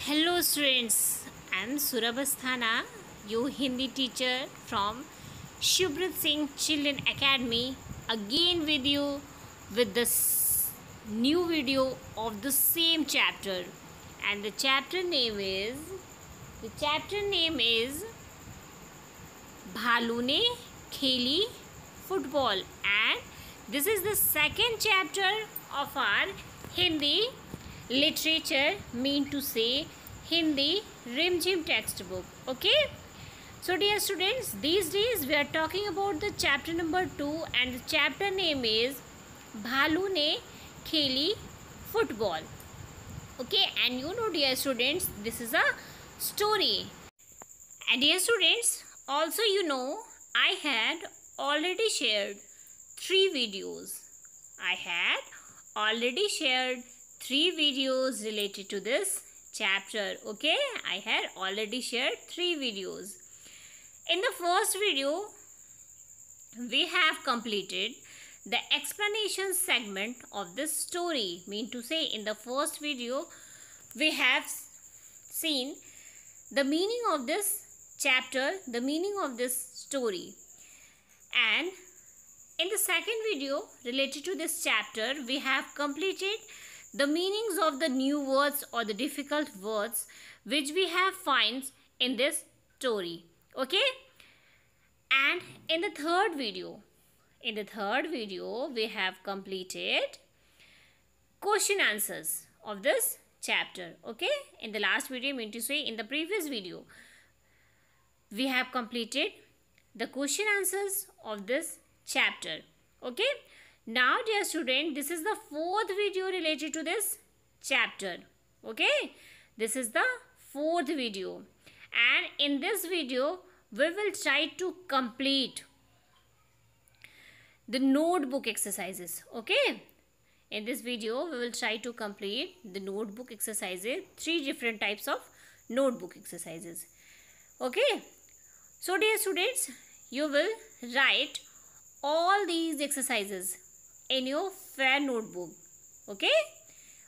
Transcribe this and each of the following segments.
Hello students, I am Surabh Asthana, your Hindi teacher from Shubhrit Singh Children Academy, again with you with this new video of the same chapter, and the chapter name is भालू ने खेली football, and this is the second chapter of our Hindi literature, mean to say Hindi Rim Jim textbook. Okay, so dear students, these days we are talking about the chapter number 2, and the chapter name is भालू ने खेली football. Okay, and you know dear students, this is a story. And dear students, also you know I had already shared 3 videos. I had already shared 3 videos related to this chapter. Okay, I had already shared 3 videos. In the first video, we have completed the explanation segment of this story. Mean to say, in the first video, we have seen the meaning of this chapter, the meaning of this story. And in the second video related to this chapter, we have completed the meanings of the new words or the difficult words which we have find in this story. Okay? And in the third video, we have completed question answers of this chapter. Okay? In the last video, mean to say in the previous video, we have completed the question answers of this chapter. Okay, now dear student, this is the fourth video related to this chapter. Okay, this is the fourth video, and in this video we will try to complete the notebook exercises. Okay, in this video we will try to complete the notebook exercises, 3 different types of notebook exercises. Okay, so dear students, you will write all these exercises in your fair notebook. Okay,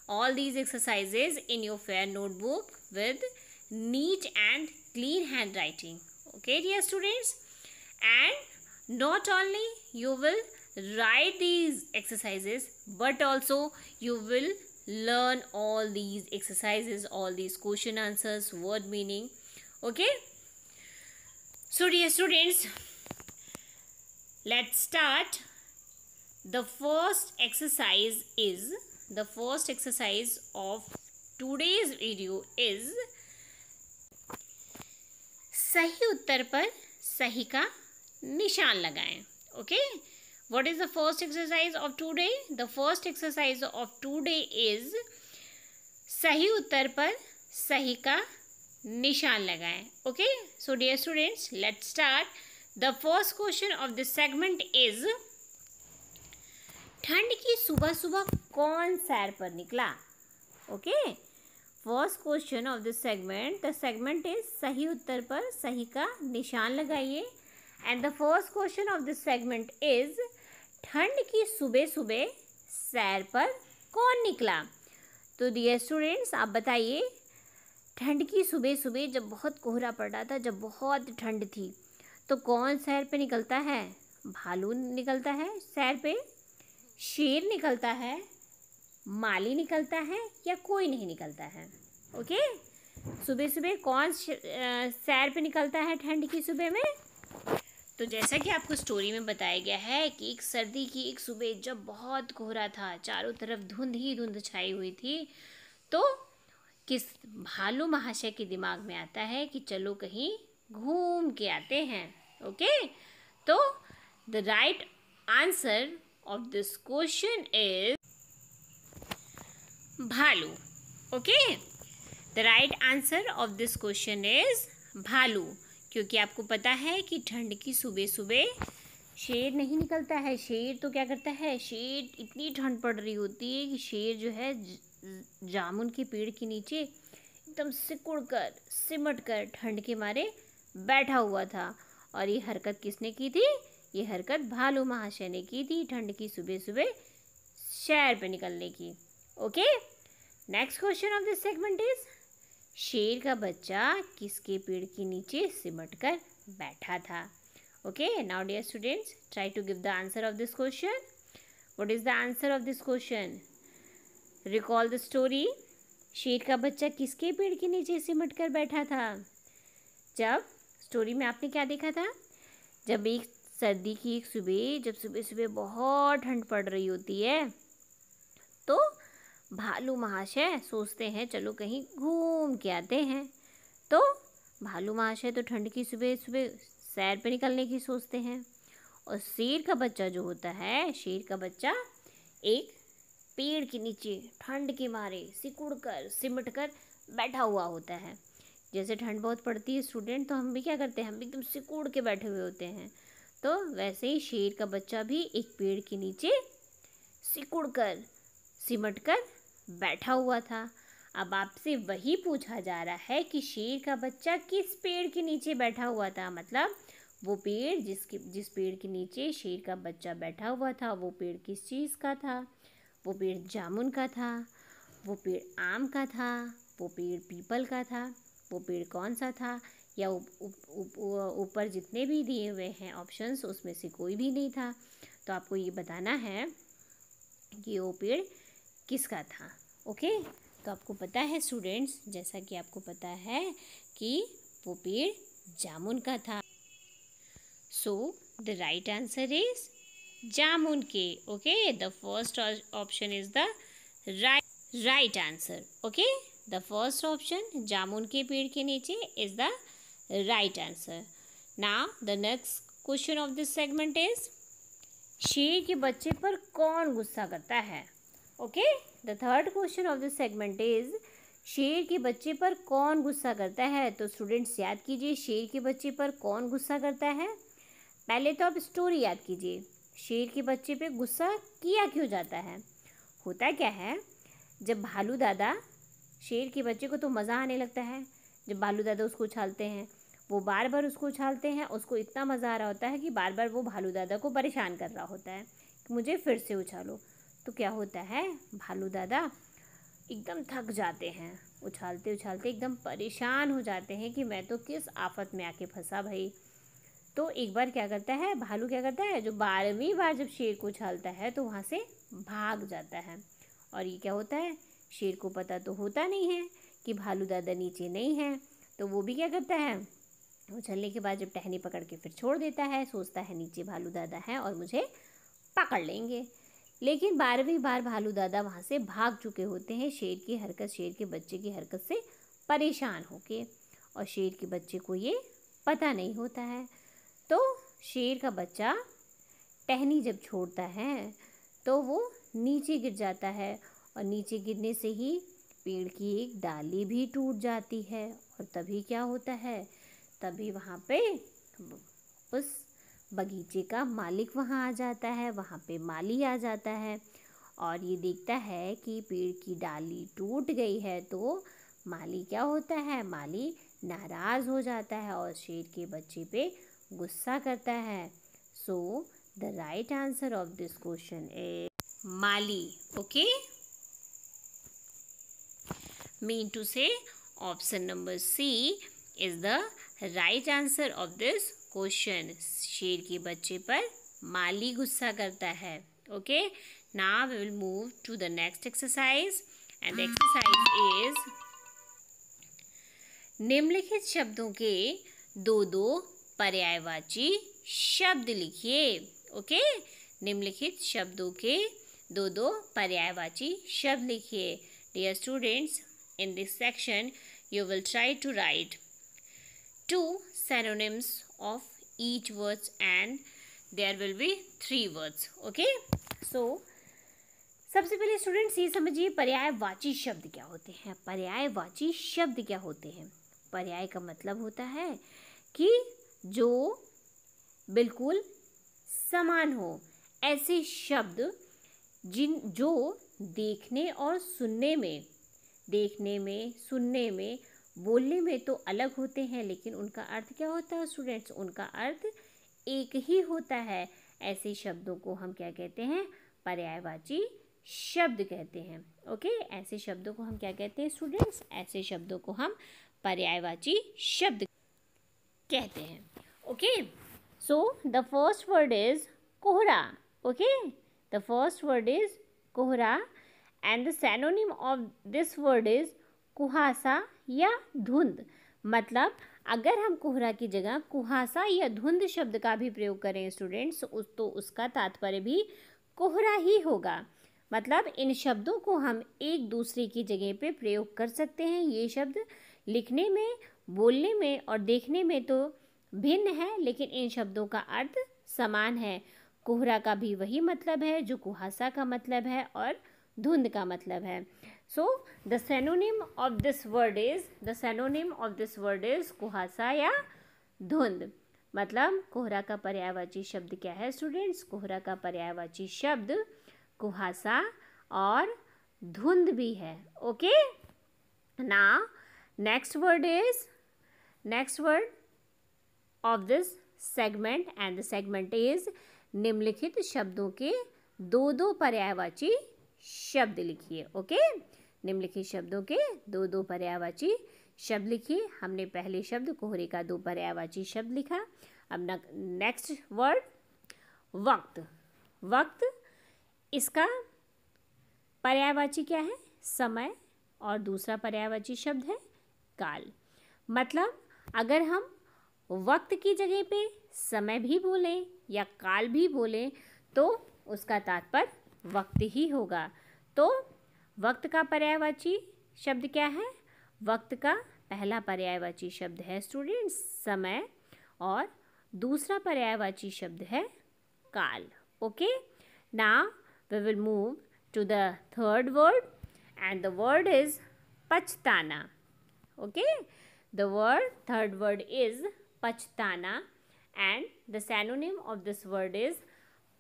all these exercises in your fair notebook with neat and clean handwriting. Okay dear students, and not only you will write these exercises, but also you will learn all these exercises, all these question answers, word meaning. Okay, so dear students, let's start. The first exercise of today's video is सही उत्तर पर सही का निशान लगाएं. Okay, what is the first exercise of today? The first exercise of today is सही उत्तर पर सही का निशान लगाएं. Okay, so dear students, let's start. The first question of this segment is ठंड की सुबह सुबह कौन सैर पर निकला? Okay, first question of this segment, the segment is सही उत्तर पर सही का निशान लगाइए, and the first question of this segment is ठंड की सुबह सुबह सैर पर कौन निकला? तो डियर स्टूडेंट्स, आप बताइए, ठंड की सुबह सुबह जब बहुत कोहरा पड़ रहा था, जब बहुत ठंड थी, तो कौन सैर पे निकलता है? भालू निकलता है सैर पे, शेर निकलता है, माली निकलता है, या कोई नहीं निकलता है? ओके, सुबह सुबह कौन सैर पे निकलता है ठंड की सुबह में? तो जैसा कि आपको स्टोरी में बताया गया है कि एक सर्दी की एक सुबह जब बहुत कोहरा था, चारों तरफ धुंध ही धुंध छाई हुई थी, तो किस भालू महाशय के दिमाग में आता है कि चलो कहीं घूम के आते हैं. ओके, तो the right answer of this question is भालू. Okay, the right answer of this question is भालू, क्योंकि आपको पता है कि ठंड की सुबह सुबह शेर नहीं निकलता है. शेर तो क्या करता है, शेर इतनी ठंड पड़ रही होती है कि शेर जो है जामुन के पेड़ के नीचे एकदम सिकुड़ कर सिमट कर ठंड के मारे बैठा हुआ था. और ये हरकत किसने की थी? ये हरकत भालू महाशय ने की थी, ठंड की सुबह सुबह सैर पे निकलने की. Okay, next question of this segment is शेर का बच्चा किसके पेड़ के नीचे सिमट कर बैठा था? Okay, now dear students, try to give the answer of this question. What is the answer of this question? Recall the story. शेर का बच्चा किसके पेड़ के नीचे सिमट कर बैठा था? जब स्टोरी में आपने क्या देखा था? जब एक सर्दी की एक सुबह, जब सुबह सुबह बहुत ठंड पड़ रही होती है, तो भालू महाशय सोचते हैं चलो कहीं घूम के आते हैं. तो भालू महाशय तो ठंड की सुबह सुबह सैर पे निकलने की सोचते हैं. और शेर का बच्चा जो होता है, शेर का बच्चा एक पेड़ के नीचे ठंड के मारे सिकुड़ कर सिमट कर बैठा हुआ होता है. जैसे ठंड बहुत पड़ती है स्टूडेंट, तो हम भी क्या करते हैं, हम भी एकदम सिकुड़ के बैठे हुए होते हैं. तो वैसे ही शेर का बच्चा भी एक पेड़ के नीचे सिकुड़ कर सिमट कर बैठा हुआ था. अब आपसे वही पूछा जा रहा है कि शेर का बच्चा किस पेड़ के नीचे बैठा हुआ था. मतलब वो पेड़ जिस पेड़ के नीचे शेर का बच्चा बैठा हुआ था, वो पेड़ किस चीज़ का था? वो पेड़ जामुन का था, वो पेड़ आम का था, वो पेड़ पीपल का था. वो पेड़ कौन सा था? या ऊपर जितने भी दिए हुए हैं ऑप्शंस, उसमें से कोई भी नहीं था. तो आपको ये बताना है कि वो पेड़ किसका था. ओके, तो आपको पता है स्टूडेंट्स, जैसा कि आपको पता है कि वो पेड़ जामुन का था. So the right answer is जामुन के. Okay, the first option is the right answer. Okay, the first option जामुन के पेड़ के नीचे is the right answer. Now the next question of this segment is शेर के बच्चे पर कौन गुस्सा करता है? Okay, the third question of this segment is शेर के बच्चे पर कौन गुस्सा करता है? तो स्टूडेंट्स याद कीजिए, शेर के बच्चे पर कौन गुस्सा करता है. पहले तो आप स्टोरी याद कीजिए, शेर के बच्चे पे गुस्सा किया क्यों जाता है. होता क्या है, जब भालू दादा, शेर के बच्चे को तो मज़ा आने लगता है जब भालू दादा उसको उछालते हैं. वो बार बार उसको उछालते हैं, उसको इतना मज़ा आ रहा होता है कि बार बार वो भालू दादा को परेशान कर रहा होता है कि मुझे फिर से उछालो. तो क्या होता है, भालू दादा एकदम थक जाते हैं, उछालते उछालते एकदम परेशान हो जाते हैं कि मैं तो किस आफत में आके फंसा भाई. तो एक बार क्या करता है, भालू क्या करता है, जो 12वीं बार जब शेर को उछालता है तो वहाँ से भाग जाता है. और ये क्या होता है, शेर को पता तो होता नहीं है कि भालू दादा नीचे नहीं है. तो वो भी क्या करता है, उछलने के बाद जब टहनी पकड़ के फिर छोड़ देता है, सोचता है नीचे भालू दादा है और मुझे पकड़ लेंगे. लेकिन 12वीं बार भालू दादा वहाँ से भाग चुके होते हैं शेर के बच्चे की हरकत से परेशान होके. और शेर के बच्चे को ये पता नहीं होता है. तो शेर का बच्चा टहनी जब छोड़ता है तो वो नीचे गिर जाता है, और नीचे गिरने से ही पेड़ की एक डाली भी टूट जाती है. और तभी क्या होता है, तभी वहाँ पे उस बगीचे का मालिक वहाँ आ जाता है, वहाँ पे माली आ जाता है और ये देखता है कि पेड़ की डाली टूट गई है. तो माली क्या होता है, माली नाराज़ हो जाता है और शेर के बच्चे पे गुस्सा करता है. So the right answer of this question is माली. Okay, mean to say option number C is the right answer of this question. शेर के बच्चे पर माली गुस्सा करता है. Okay, now we will move to the next exercise and the exercise is निम्नलिखित शब्दों के दो दो पर्यायवाची शब्द लिखिए. ओके, निम्नलिखित शब्दों के दो दो पर्यायवाची शब्द लिखिए. Dear students, in this section you will try to write 2 synonyms of each words and there will be 3 words. Okay, so सबसे पहले स्टूडेंट्स ये समझिए पर्यायवाची शब्द क्या होते हैं. पर्यायवाची शब्द क्या होते हैं? पर्याय का मतलब होता है कि जो बिल्कुल समान हो, ऐसे शब्द जो देखने और सुनने में, बोलने में तो अलग होते हैं, लेकिन उनका अर्थ क्या होता है स्टूडेंट्स? उनका अर्थ एक ही होता है. ऐसे शब्दों को हम क्या कहते हैं? पर्यायवाची शब्द कहते हैं। ओके, ऐसे शब्दों को हम क्या कहते हैं स्टूडेंट्स? ऐसे शब्दों को हम पर्यायवाची शब्द कहते हैं। Okay, so the first word is कोहरा। Okay, the first word is कोहरा and the synonym of this word is कुहासा या धुंध। मतलब अगर हम कोहरा की जगह कुहासा या धुंध शब्द का भी प्रयोग करें स्टूडेंट्स, तो उसका तात्पर्य भी कोहरा ही होगा। मतलब इन शब्दों को हम एक दूसरे की जगह पे प्रयोग कर सकते हैं। ये शब्द लिखने में, बोलने में और देखने में तो भिन्न है, लेकिन इन शब्दों का अर्थ समान है। कोहरा का भी वही मतलब है जो कुहासा का मतलब है और धुंध का मतलब है। So the synonym of this word is कुहासा या धुंध। मतलब कोहरा का पर्यायवाची शब्द क्या है स्टूडेंट्स? कोहरा का पर्यायवाची शब्द कुहासा और धुंध भी है। Okay, now next word of this segment and the segment is निम्नलिखित शब्दों के दो पर्यायवाची शब्द लिखिए। ओके, निम्नलिखित शब्दों के दो पर्यायवाची शब्द लिखिए। हमने पहले शब्द कोहरे का 2 पर्यायवाची शब्द लिखा। अब नेक्स्ट वर्ड वक्त। वक्त, इसका पर्यायवाची क्या है? समय, और दूसरा पर्यायवाची शब्द है काल। मतलब अगर हम वक्त की जगह पे समय भी बोलें या काल भी बोलें तो उसका तात्पर्य वक्त ही होगा। तो वक्त का पर्यायवाची शब्द क्या है? वक्त का पहला पर्यायवाची शब्द है स्टूडेंट्स समय, और दूसरा पर्यायवाची शब्द है काल। Okay, now we will move to the third word and the word is pachhtana. Okay, the third word is pachhtana and the synonym of this word is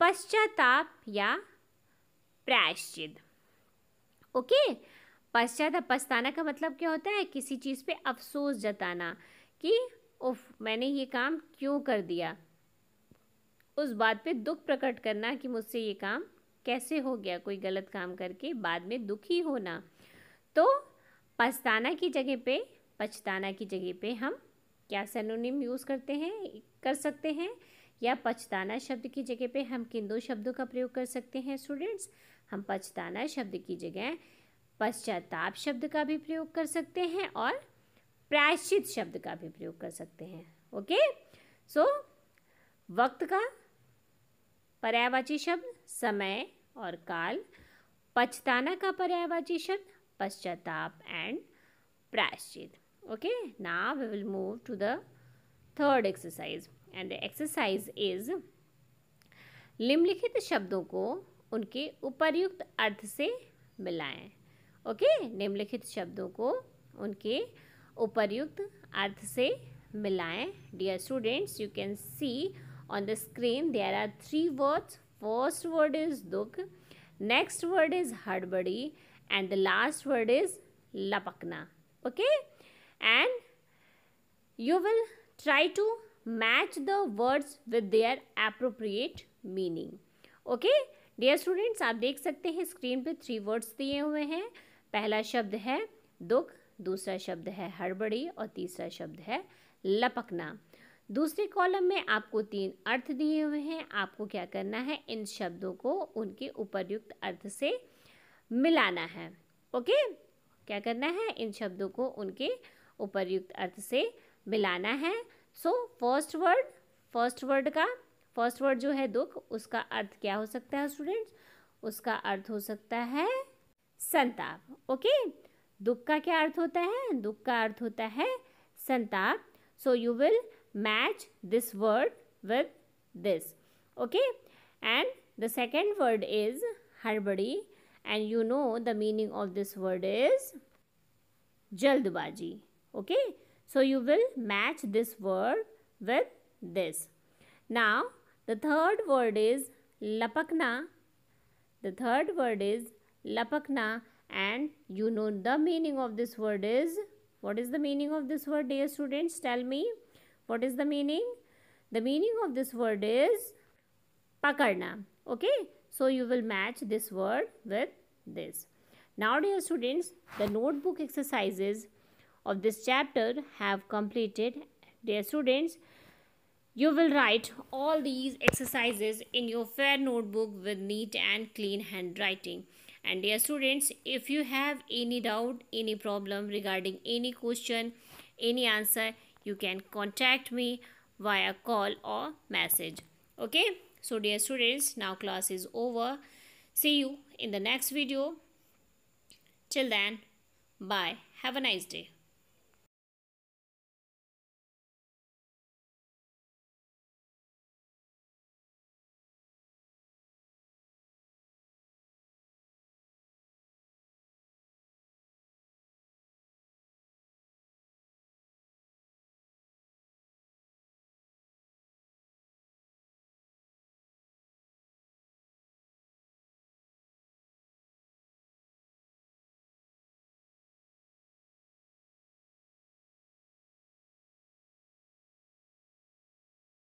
पश्चाताप या प्रायश्चित। ओके, पश्चाताप, पछताना का मतलब क्या होता है? किसी चीज़ पे अफसोस जताना कि उफ, मैंने ये काम क्यों कर दिया। उस बात पे दुख प्रकट करना कि मुझसे ये काम कैसे हो गया, कोई गलत काम करके बाद में दुखी होना। तो पछताना की जगह पे हम क्या सिनोनिम यूज़ कर सकते हैं, या पछताना शब्द की जगह पे हम किन 2 शब्दों का प्रयोग कर सकते हैं स्टूडेंट्स? हम पछताना शब्द की जगह पश्चाताप शब्द का भी प्रयोग कर सकते हैं और प्रायश्चित शब्द का भी प्रयोग कर सकते हैं। ओके, सो वक्त का पर्यायवाची शब्द समय और काल, पछताना का पर्यायवाची शब्द पश्चाताप एंड प्रायश्चित। Okay, now we will move to the third exercise and the exercise is निम्नलिखित शब्दों को उनके उपर्युक्त अर्थ से मिलाएं। ओके, निम्नलिखित शब्दों को उनके उपर्युक्त अर्थ से मिलाएं। Dear students, you can see on the screen there are 3 words. First word is dukh, next word is hadbadi and the last word is lapakna. Okay, and you will try to match the words with their appropriate meaning. Okay, dear students, आप देख सकते हैं screen पे 3 words दिए हुए हैं। पहला शब्द है दुख, दूसरा शब्द है हड़बड़ी और तीसरा शब्द है लपकना। दूसरे कॉलम में आपको 3 अर्थ दिए हुए हैं। आपको क्या करना है? इन शब्दों को उनके उपर्युक्त अर्थ से मिलाना है। ओके, क्या करना है? इन शब्दों को उनके उपर्युक्त अर्थ से मिलाना है। सो फर्स्ट वर्ड जो है दुख, उसका अर्थ क्या हो सकता है स्टूडेंट्स? उसका अर्थ हो सकता है संताप। ओके, दुख का क्या अर्थ होता है? दुख का अर्थ होता है संताप। So you will match this word with this. Okay, and the second word is harbadi and you know the meaning of this word is jaldbaji. Okay, so you will match this word with this. Now the third word is lapakna. The third word is lapakna and you know the meaning of this word is, what is the meaning of this word, dear students? Tell me. What is the meaning? The meaning of this word is pakadna. Okay, So you will match this word with this. Now dear students, the notebook exercises of this chapter have completed. Dear students, you will write all these exercises in your fair notebook with neat and clean handwriting. And dear students, if you have any doubt, any problem regarding any question, any answer, you can contact me via call or message. Okay? So dear students, now class is over. See you in the next video. Till then, bye. Have a nice day.